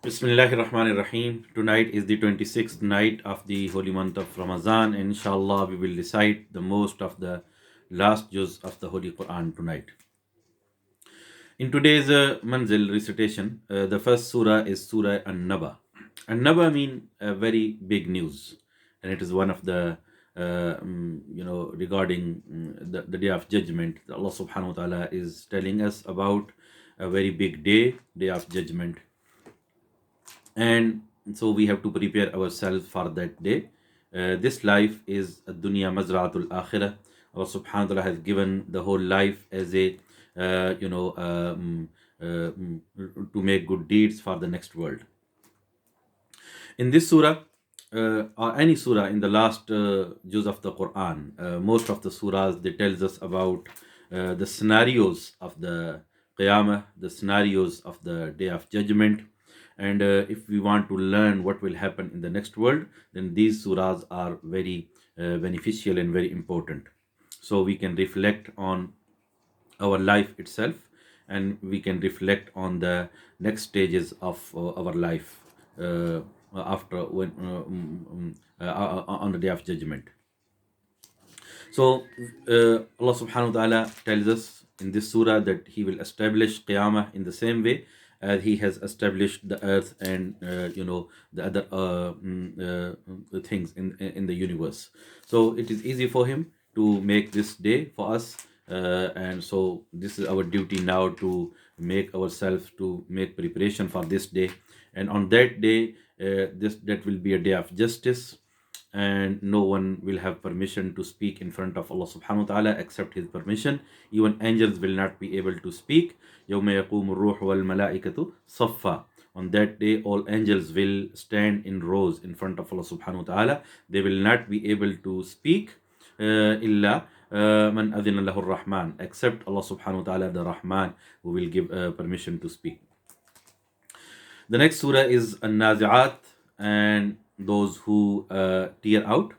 Bismillahir Rahmanir Rahim. Tonight is the 26th night of the holy month of Ramadan, and inshallah, we will recite the most of the last juz of the Holy Quran tonight. In today's manzil recitation, the first surah is Surah An-Naba. An-Naba mean very big news, and it is one of the regarding the day of judgment. Allah Subhanahu wa Taala is telling us about a very big day of judgment, and so we have to prepare ourselves for that day. This life is a dunya mazraatul akhirah. Allah subhanahu wa ta'ala has given the whole life as a to make good deeds for the next world. In this surah, or any surah in the last juz of the Quran, most of the surahs they tells us about the scenarios of the Qiyamah, the scenarios of the Day of Judgment, and if we want to learn what will happen in the next world, then these surahs are very beneficial and very important. So we can reflect on our life itself, and we can reflect on the next stages of our life after when on the day of judgment. So Allah subhanahu wa ta'ala tells us in this surah that he will establish qiyamah in the same way as he has established the earth and the other things in the universe. So it is easy for him to make this day for us, and so this is our duty now to make ourselves to make preparation for this day. And on that day, that will be a day of justice, and no one will have permission to speak in front of Allah subhanahu wa ta'ala except his permission. Even angels will not be able to speak. يَوْمَ يَقُومُ الرُّوحُ وَالْمَلَائِكَةُ صَفًّا. On that day, all angels will stand in rows in front of Allah subhanahu wa ta'ala. They will not be able to speak إِلَّا مَنْ أَذِنَ لَهُ الرَّحْمَنِ, except Allah subhanahu wa ta'ala, the Rahman, who will give permission to speak. The next surah is An-Nazi'at, and those who tear out,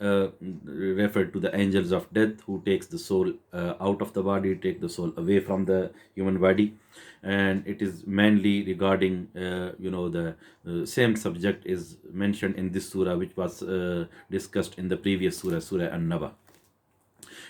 referred to the angels of death who takes the soul out of the body, take the soul away from the human body. And it is mainly regarding the same subject is mentioned in this surah, which was discussed in the previous surah, Surah An-Naba.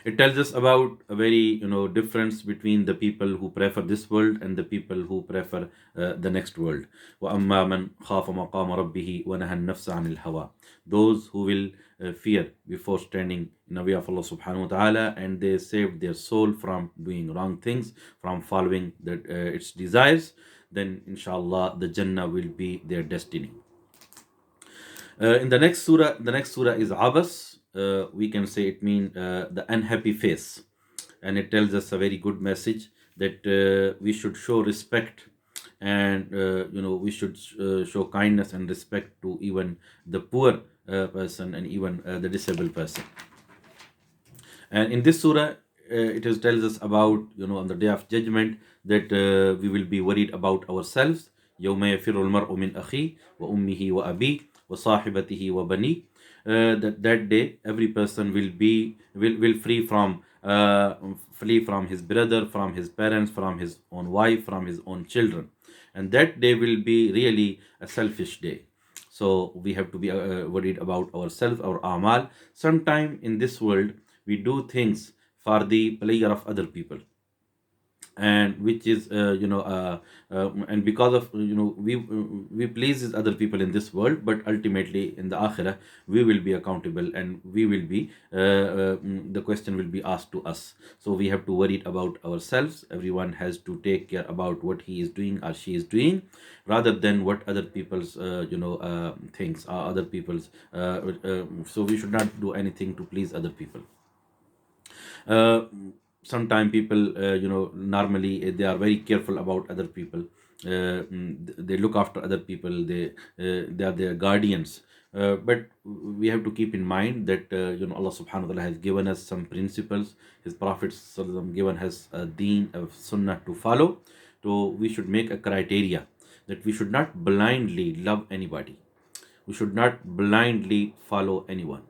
It tells us about a very difference between the people who prefer this world and the people who prefer the next world. وَأَمَّا مَنْ خَافَ مَقَامَ رَبِّهِ وَنَهَى النَّفْسَ عَنِ الْهَوَى. Those who will fear before standing in the way of Allah subhanahu wa ta'ala, and they saved their soul from doing wrong things, from following its desires, then inshallah the Jannah will be their destiny. In the next surah is Abas. We can say it means the unhappy face, and it tells us a very good message that we should show respect, and we should show kindness and respect to even the poor person and even the disabled person. And in this surah, tells us about on the day of judgment that we will be worried about ourselves. يوم يفر المرء من أخيه وأمه وأبيه وصاحبته وبنيه. That day, every person will flee from his brother, from his parents, from his own wife, from his own children, and that day will be really a selfish day. So we have to be worried about ourselves, our amal. Sometime in this world, we do things for the pleasure of other people, and which is and because of we pleases other people in this world, but ultimately in the akhirah we will be accountable, and we will be the question will be asked to us. So we have to worry about ourselves. Everyone has to take care about what he is doing or she is doing, rather than what other people's things or other people's so we should not do anything to please other people. uh, Sometimes people normally they are very careful about other people. They look after other people. They are their guardians. But we have to keep in mind that Allah subhanahu wa ta'ala has given us some principles. His Prophet sallallahu alaihi wasallam given us a deen of sunnah to follow. So we should make a criteria that we should not blindly love anybody. We should not blindly follow anyone.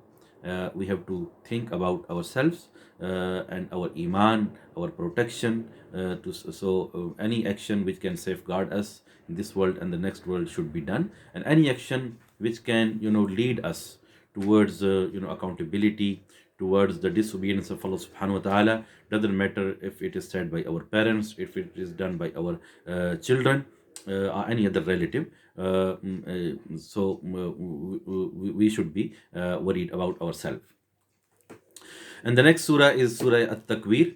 we have to think about ourselves and our iman, our protection. Any action which can safeguard us in this world and the next world should be done, and any action which can lead us towards accountability, towards the disobedience of Allah subhanahu wa ta'ala. Doesn't matter if it is said by our parents, if it is done by our children, or any other relative. We should be worried about ourselves. And the next surah is Surah At-Takwir,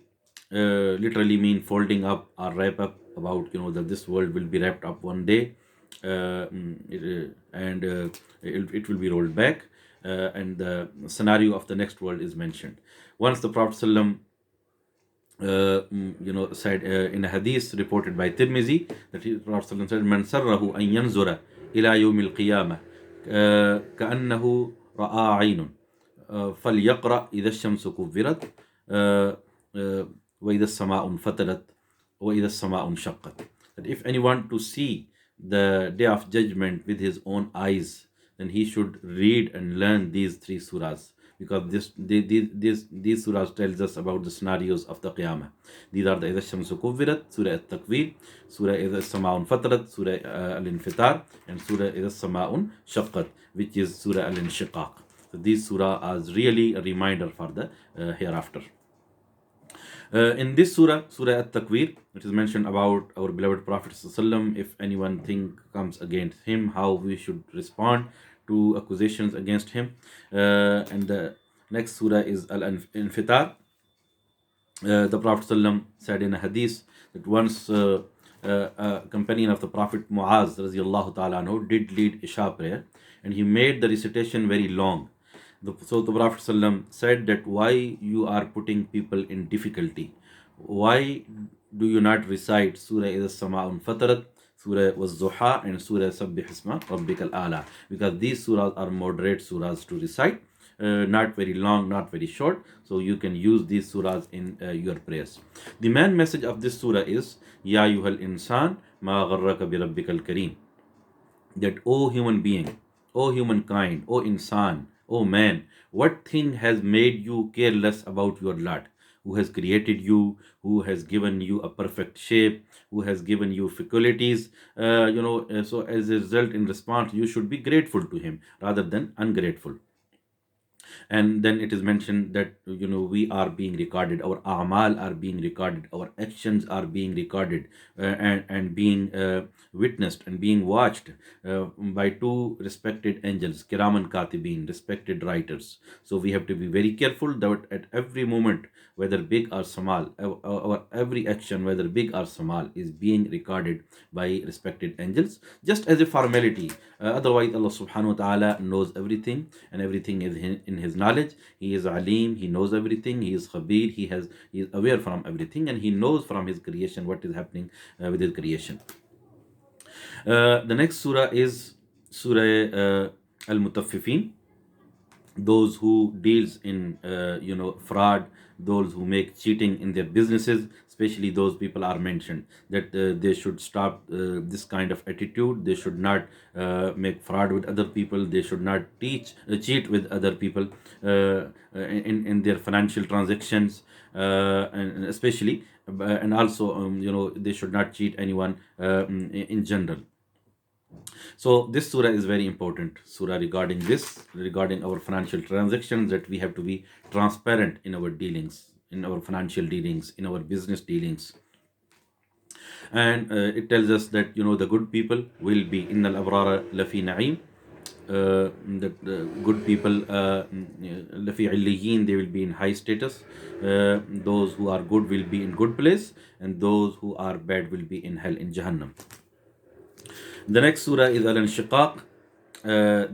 literally mean folding up or wrap up, about that this world will be wrapped up one day, it will be rolled back, and the scenario of the next world is mentioned. Once the Prophet ﷺ, said in a hadith reported by Tirmizi, that the Prophet ﷺ said, "Man sarrahu an yanzura ila yawm al-qiyamah ka'annahu ra'a aynun فليقرأ إذا الشمس كُوِّرت وإذا السماء انفطرت وإذا السماء انشقت." That if anyone to see the day of judgment with his own eyes, then he should read and learn these three surahs, because these surahs tells us about the scenarios of the Qiyamah. These are the إذا الشمس كُوِّرت, Surah At-Takwir, Surah إذا السماء انفطرت, Surah Al-Infitar, and Surah إذا السماء انشقت, which is Surah Al-Inshiqaq. So these surah are really a reminder for the hereafter. In this surah, Surah At-Takwir, it is mentioned about our beloved Prophet ﷺ. If anyone thing comes against him, how we should respond to accusations against him. And the next surah is Al-Infitar. The Prophet ﷺ said in a hadith that once a companion of the Prophet, Muaz radiallahu ta'ala anhu, did lead Isha prayer, and he made the recitation very long. So the Prophet ﷺ said that, why you are putting people in difficulty? Why do you not recite Surah Idha Sama'un Fatarat, Surah Was-Zuha, and Surah Sabbih Isma Rabbikal A'la? Because these surahs are moderate surahs to recite, not very long, not very short. So you can use these surahs in your prayers. The main message of this surah is, Ya Yuhal Insan Ma Gharraka Bi Rabbikal Kareem. That, O human being, O humankind, O insan, O man, what thing has made you careless about your Lord, who has created you, who has given you a perfect shape, who has given you faculties? So as a result, in response, you should be grateful to him rather than ungrateful. And then it is mentioned that we are being recorded, our a'mal are being recorded, our actions are being recorded, and being witnessed and being watched by two respected angels, kiraman katibin, respected writers. So we have to be very careful that at every moment, whether big or small, our every action, whether big or small, is being recorded by respected angels, just as a formality. Otherwise, Allah subhanahu wa ta'ala knows everything, and everything is in his knowledge. He is alim, he knows everything, he is khabir, he is aware from everything, and he knows from his creation what is happening with his creation. The next surah is Surah Al Muta, those who deals in fraud, those who make cheating in their businesses, especially those people are mentioned that they should stop this kind of attitude. They should not make fraud with other people. They should not cheat with other people in their financial transactions, and especially and also they should not cheat anyone in general. So this surah is very important surah regarding this, regarding our financial transactions, that we have to be transparent in our dealings, in our financial dealings, in our business dealings. And it tells us that the good people will be innal abrara lafi na'im, that good people lafi illiyin, they will be in high status. Those who are good will be in good place, and those who are bad will be in hell, in Jahannam. The next surah is Al-Inshiqaq.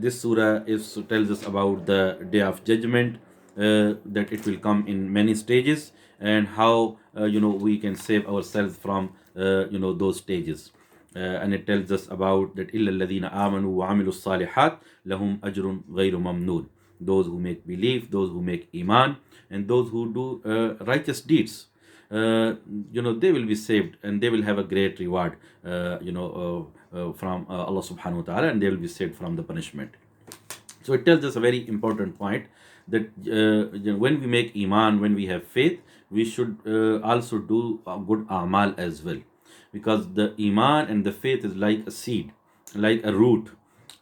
This surah tells us about the day of judgment, that it will come in many stages, and how we can save ourselves from those stages. And it tells us about that إِلَّا الَّذِينَ آمَنُوا وَعَمِلُوا الصَّالِحَاتِ لَهُمْ أَجْرٌ غَيْرُ مَمْنُونٍ. Those who make belief, those who make iman, and those who do righteous deeds, they will be saved, and they will have a great reward from Allah subhanahu wa ta'ala, and they will be saved from the punishment. So it tells us a very important point that when we make iman, when we have faith, we should also do good amal as well, because the iman and the faith is like a seed, like a root,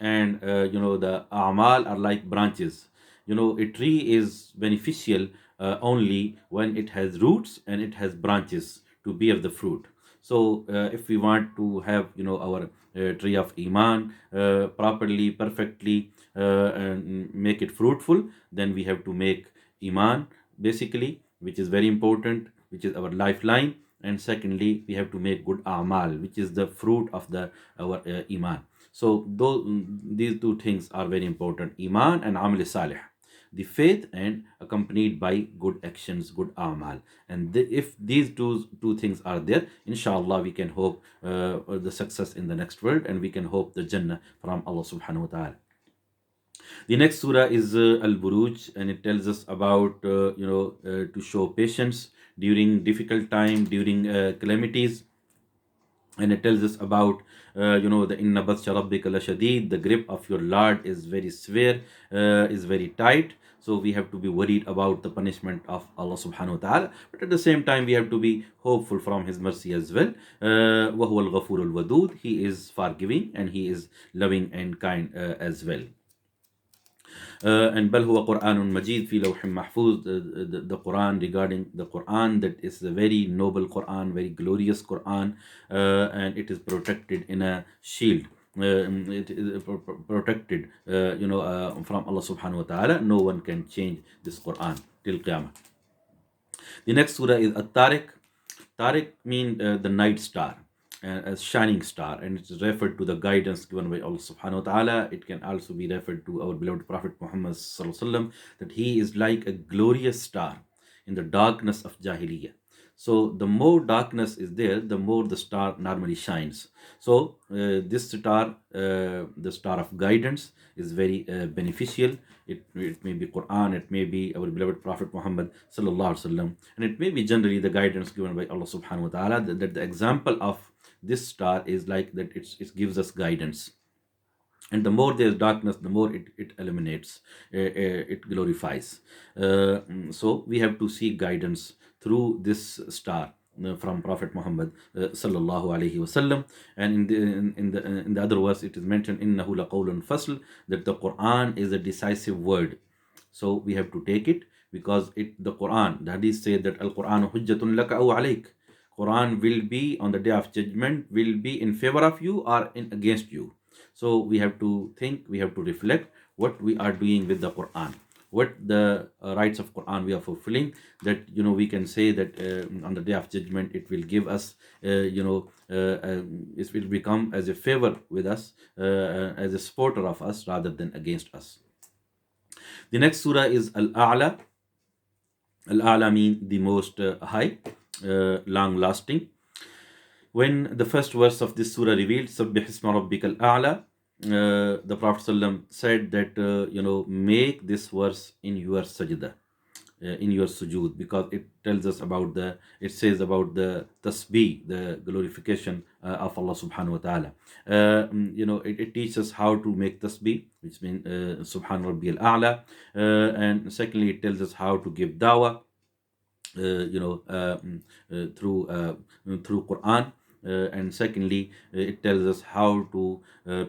and the amal are like branches. A tree is beneficial only when it has roots and it has branches to bear the fruit. So if we want to have our tree of iman properly, perfectly, and make it fruitful, then we have to make iman basically, which is very important, which is our lifeline. And secondly, we have to make good amal, which is the fruit of the our iman. So these two things are very important: iman and amal salih, the faith, and accompanied by good actions, good amal. And if these two things are there, inshallah, we can hope the success in the next world, and we can hope the jannah from Allah subhanahu wa ta'ala. The next surah is Al-Buruj, and it tells us about to show patience during difficult time, during calamities. And it tells us about the inna batsha rabbika lashadid, the grip of your Lord is very severe, is very tight. So we have to be worried about the punishment of Allah subhanahu wa ta'ala, but at the same time we have to be hopeful from his mercy as well. Wa huwa al-ghafur al-wadud, he is forgiving and he is loving and kind as well. And bal huwa Quranun Majid fi lawhim mahfuz, the Quran, regarding the Quran, that is a very noble Quran, very glorious Quran, and it is protected in a shield. It is protected from Allah subhanahu wa ta'ala. No one can change this Quran till Qiyamah. The next surah is At-Tariq. Tariq means the night star, a shining star, and it is referred to the guidance given by Allah subhanahu wa ta'ala. It can also be referred to our beloved Prophet Muhammad sallallahu alaihi wasallam, that he is like a glorious star in the darkness of Jahiliyyah. So the more darkness is there, the more the star normally shines. So this star, the star of guidance, is very beneficial. It may be Quran, it may be our beloved Prophet Muhammad sallallahu alaihi wasallam, and it may be generally the guidance given by Allah subhanahu wa ta'ala. That the example of this star is like that. It gives us guidance, and the more there is darkness, the more it eliminates, it glorifies. So we have to seek guidance through this star from Prophet Muhammad sallallahu alaihi wasallam. And in the other verse, it is mentioned innahu laqawlun fasl, that the Quran is a decisive word. So we have to take it, because the Quran, the hadith say that al Quran hujjatun laka aw alayk. Quran will be on the day of judgment, will be in favor of you or against you. So we have to think, we have to reflect what we are doing with the Quran, what the rights of Quran we are fulfilling, that we can say that on the day of judgment it will give us it will become as a favor with us, as a supporter of us rather than against us. The next surah is Al-A'la. Al-A'la means the most high, long lasting. When the first verse of this surah revealed, Sabbih isma rabbikal a'la, the Prophet ﷺ said that make this verse in your sajda, in your sujood, because it tells us about it says about the tasbih, the glorification of Allah subhanahu wa ta'ala. It teaches us how to make tasbih, which means subhan rabbiyal a'la, and secondly it tells us how to give dawah through Quran. And secondly, it tells us how to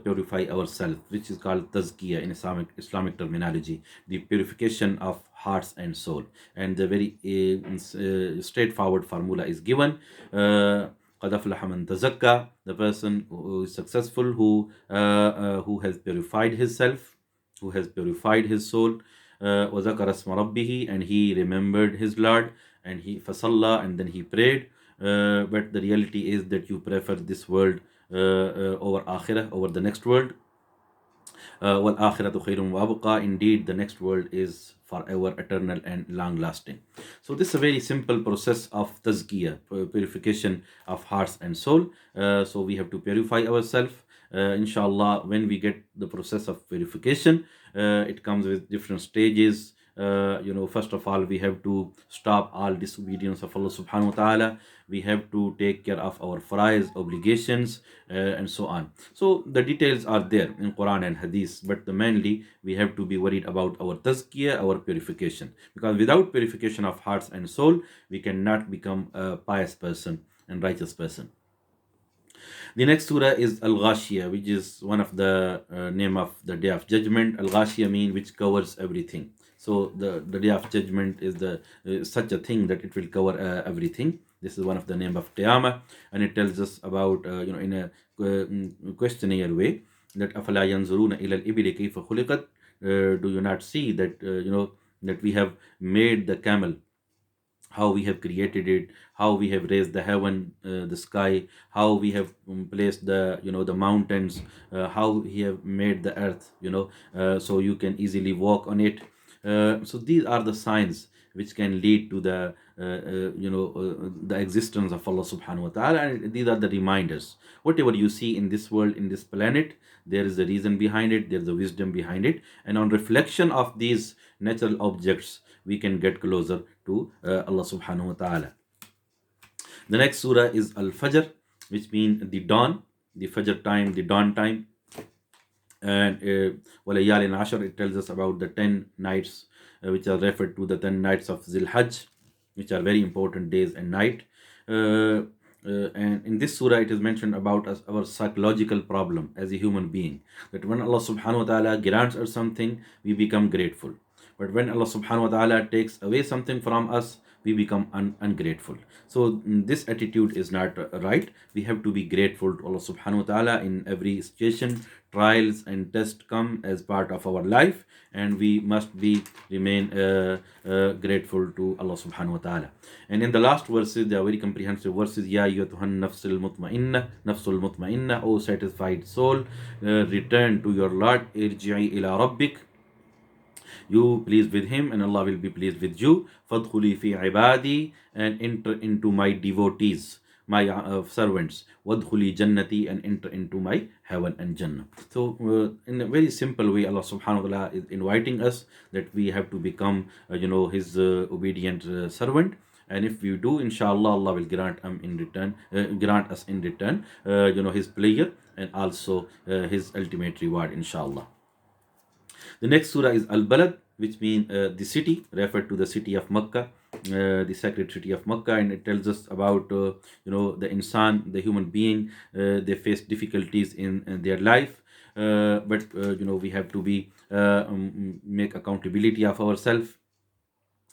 purify ourselves, which is called tazkiyah in Islamic terminology, the purification of hearts and soul. And the very straightforward formula is given. قَدْ أَفْلَحَ مَنْ تَزَكَّى, the person who is successful, who has purified himself, who has purified his soul. وَذَكَرَ اسْمَ رَبِّهِ, and he remembered his Lord, and he فَصَلَّى, and then he prayed. But the reality is that you prefer this world over akhirah, over the next world. وَالْآخِرَةُ خَيْرٌ وَأَبْقَى, indeed the next world is forever, eternal and long lasting. So this is a very simple process of tazkiyah, purification of hearts and soul. So we have to purify ourselves. Inshallah, when we get the process of purification, it comes with different stages. first of all, we have to stop all disobedience of Allah subhanahu wa ta'ala. We have to take care of our faraiz, obligations, and so on. So the details are there in Quran and Hadith, but mainly we have to be worried about our tazkiyah, our purification, because without purification of hearts and soul, we cannot become a pious person and righteous person. The next surah is Al-Ghashiyah, which is one of the name of the Day of Judgment. Al-Ghashiyah means which covers everything. So the Day of Judgment is the such a thing that it will cover everything. This is one of the name of Qiyamah, and it tells us about in a questionnaire way that أَفَلَا يَنْظُرُونَ إِلَى الْإِبِلِ كَيْفَ خُلِقَتْ. Do you not see that that we have made the camel, how we have created it, how we have raised the heaven, the sky, how we have placed the the mountains, how we have made the earth, so you can easily walk on it. So these are the signs which can lead to the existence of Allah subhanahu wa ta'ala, and these are the reminders. Whatever you see in this world, in this planet, there is a reason behind it, there's a wisdom behind it, and on reflection of these natural objects, we can get closer to Allah subhanahu wa ta'ala. The next surah is Al-Fajr, which means the dawn, the Fajr time, the dawn time. And Walayal in Ashar, it tells us about the 10 nights, which are referred to the 10 nights of Zil Hajj, which are very important days and night. And in this surah, it is mentioned about us, our psychological problem as a human being. That when Allah subhanahu wa ta'ala grants us something, we become grateful. But when Allah subhanahu wa ta'ala takes away something from us, we become ungrateful. So this attitude is not right. We have to be grateful to Allah subhanahu wa ta'ala in every situation. Trials and tests come as part of our life, and we must remain grateful to Allah subhanahu wa ta'ala. And in the last verses, they are very comprehensive verses. Ya ayyatuhan nafsul mutma'inna, O satisfied soul, return to your Lord. Irji'i ila rabbik, you pleased with him and Allah will be pleased with you. Fadkhuli fi ibadi, and enter into my devotees, my servants. Wadkhuli jannati, and enter into my heaven and Jannah. So in a very simple way, Allah subhanahu wa ta'ala is inviting us that we have to become his obedient servant. And if we do, inshallah, Allah will grant us in return his pleasure and also his ultimate reward, inshallah. The next surah is Al-Balad, which means the city, referred to the city of Makkah, the sacred city of Makkah, and it tells us about the insan, the human being. They face difficulties in their life, but we have to make accountability of ourselves.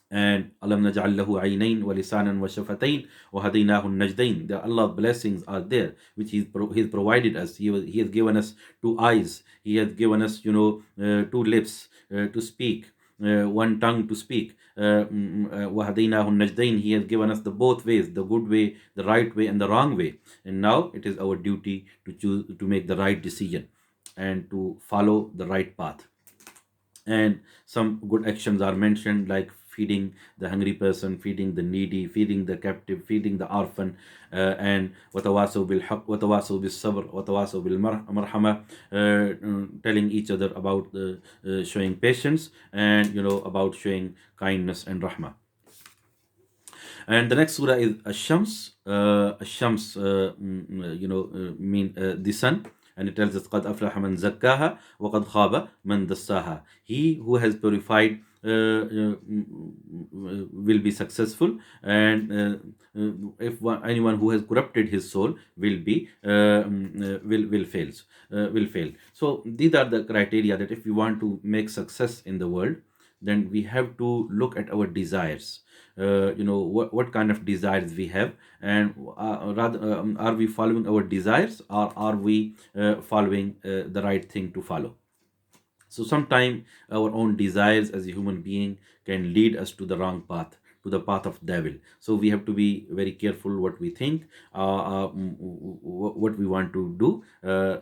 And alam naj'al lahu aynayn wa lisanan wa shafatayn wa hadaynahu najdayn. The Allah's blessings are there, which He's provided us. He has given us 2 eyes. He has given us 2 lips to speak, 1 tongue to speak. Wa hadaynahu najdayn. He has given us the both ways, the good way, the right way, and the wrong way. And now it is our duty to choose to make the right decision and to follow the right path. And some good actions are mentioned, like feeding the hungry person, feeding the needy, feeding the captive, feeding the orphan, and watawasaw bil haqq, watawasaw bis sabr, watawasaw bil marhama, telling each other about showing patience and about showing kindness and rahmah. And the next surah is Ash-Shams. Ash-Shams mean the sun. And it tells us, قَدْ أَفْلَحَ مَنْ زَكَّاهَا وَقَدْ خَابَ مَنْ دَسَّاهَا. He who has purified will be successful, and if anyone who has corrupted his soul will fail. So these are the criteria that if we want to make success in the world, then we have to look at our desires. What kind of desires we have, and rather are we following our desires, or are we following the right thing to follow? So sometimes our own desires as a human being can lead us to the wrong path, to the path of devil. So we have to be very careful what we think, what we want to do.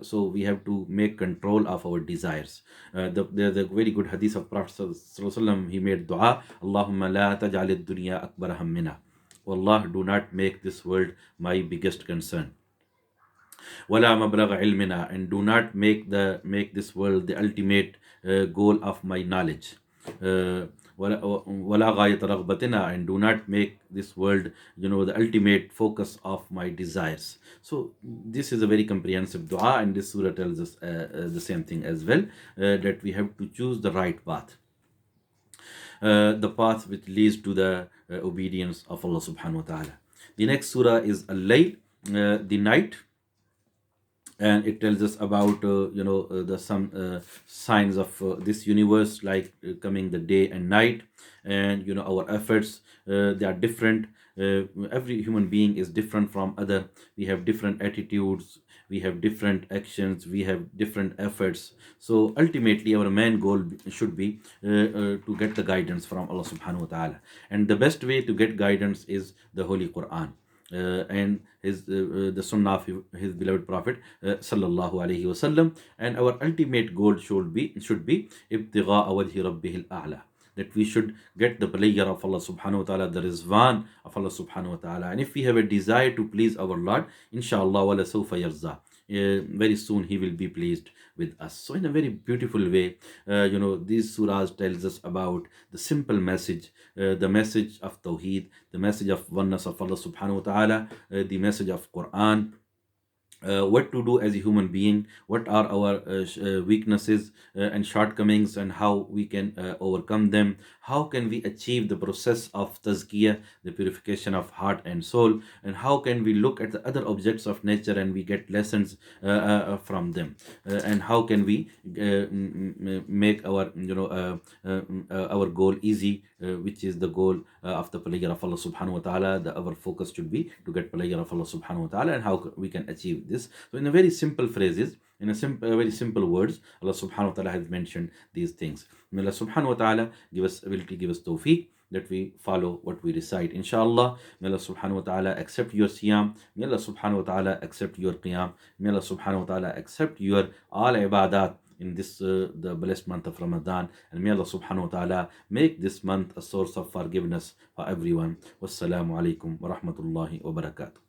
So we have to make control of our desires. There's a very good hadith of Prophet Sallallahu Alaihi Wasallam. He made dua, Allahumma la taj'al ad-dunya akbar hammina. Allah, do not make this world my biggest concern. Wala mablagha ilmina, and do not make this world the ultimate goal of my knowledge. ولا غاية رغبتنا, and do not make this world, the ultimate focus of my desires. So this is a very comprehensive dua, and this surah tells us the same thing as well, that we have to choose the right path, the path which leads to the obedience of Allah subhanahu wa ta'ala. The next surah is Al-Lail, the night, and it tells us about the some signs of this universe, like coming the day and night, and our efforts, they are different. Every human being is different from other. We have different attitudes, we have different actions, we have different efforts. So ultimately our main goal should be to get the guidance from Allah subhanahu wa ta'ala, and the best way to get guidance is the Holy Quran, and the sunnah of his beloved prophet sallallahu alaihi wasallam. And our ultimate goal should be ibtigha wajhi rabbihil a'la, that we should get the pleasure of Allah subhanahu wa ta'ala, the rizwan of Allah subhanahu wa ta'ala. And if we have a desire to please our Lord, inshallah wala sawfa yarza, very soon he will be pleased with us. So in a very beautiful way, these surahs tells us about the simple message, the message of Tawheed, the message of oneness of Allah subhanahu wa ta'ala, the message of Quran, what to do as a human being, what are our weaknesses and shortcomings, and how we can overcome them, how can we achieve the process of tazkiyah, the purification of heart and soul, and how can we look at the other objects of nature and we get lessons from them, and how can we make our goal easy, which is the goal of the pleasure of Allah subhanahu wa ta'ala. Our focus should be to get pleasure of Allah subhanahu wa ta'ala, and how we can achieve this. So in a very simple phrases, in a very simple words, Allah subhanahu wa ta'ala has mentioned these things. May Allah subhanahu wa ta'ala give us ability, give us tawfiq, that we follow what we recite, inshallah. May Allah subhanahu wa ta'ala accept your siyam, may Allah subhanahu wa ta'ala accept your qiyam, may Allah subhanahu wa ta'ala accept your all ibadat in this the blessed month of Ramadan, and may Allah subhanahu wa ta'ala make this month a source of forgiveness for everyone. Wassalamu alaikum wa rahmatullahi wa barakatuh.